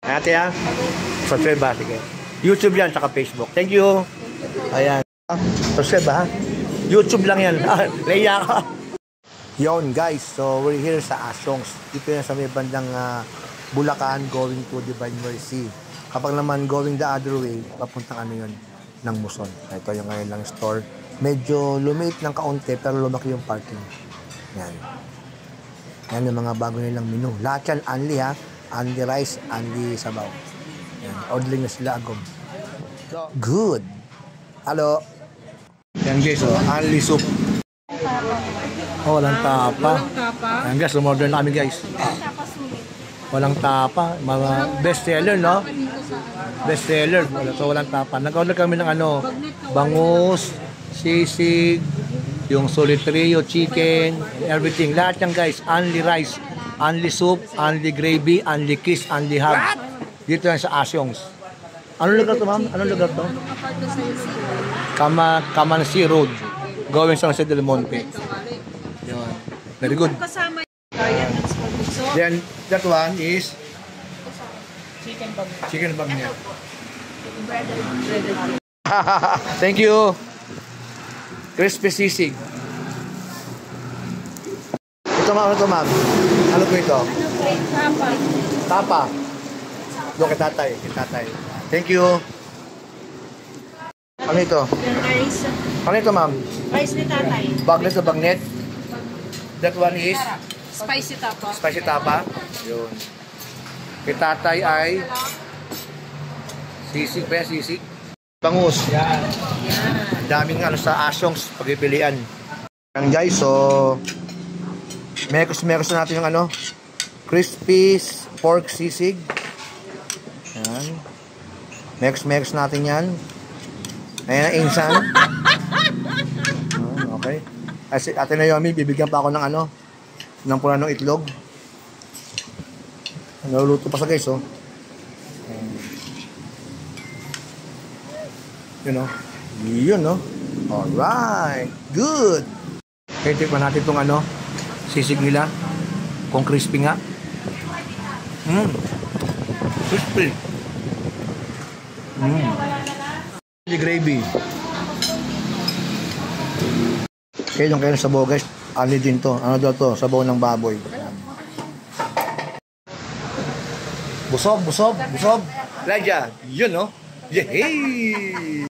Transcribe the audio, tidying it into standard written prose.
Ate ha? Subscribe ba? Sige. YouTube yan, saka Facebook. Thank you. Ayan. Subscribe ha? YouTube lang yan. Leia ka. Yon guys, so we're here sa Asyongs. Dito yan sa may bandang Bulacan going to Divine Mercy. Kapag naman going the other way, papuntang ano yun, ng Muson. Ito yung ngayon lang store. Medyo lumate ng kaunti pero lumaki yung parking. Yan. Yan yung mga bago nilang menu. Lahat yan, only ha. Only rice, only sabaw. Yan. Ordering na sila agom. Good. Hello. Yan guys, oh, only soup. Oh, walang tapa. Yan guys, umorder na kami guys. Walang tapa. Mga best seller, no? Best seller. So, walang tapa. Nag-order kami ng ano, bangus, sisig, yung solitrio chicken, everything. Lahat yan guys, only rice. Only soup, only gravy, only kiss, only hug. Dito yan sa Asyongs. Anong lugar to, ma'am? Anong lugar to? Kamansi Road. Going sa San Del Monte. Yun. Very good. Then, that one is chicken bagnet. Thank you. Crispy sisig. Ito ma'am. Ano po ito? Tapa. Tapa. Doon kay tatay. Thank you. Ano ito? Rice. Ano ito ma'am? Rice ni tatay. Bagnet o bagnet? That one is? Spicy tapa. Spicy tapa. Yun. Kay tatay ay sisig pa yan, sisig. Bangus. Yan. Daming ano sa Asyongs pagpipilian. Yan guys, so meros na natin yung ano, crispy pork sisig. Yan. Meros natin yan. Ayan ang insan. Okay. Ate Naomi, bibigyan pa ako ng ano, ng pulanong itlog. Naluluto pa sa guys, oh. Yun, oh. Yun, oh. Alright. Good. Okay, tikman natin itong ano, sisig nila. Kung crispy nga. Crispy. Gravy. Okay, yung kayo sabaw guys. Ano din to? Ano daw to? Sabaw ng baboy. Busog. Laja. Yun, no? Yehey!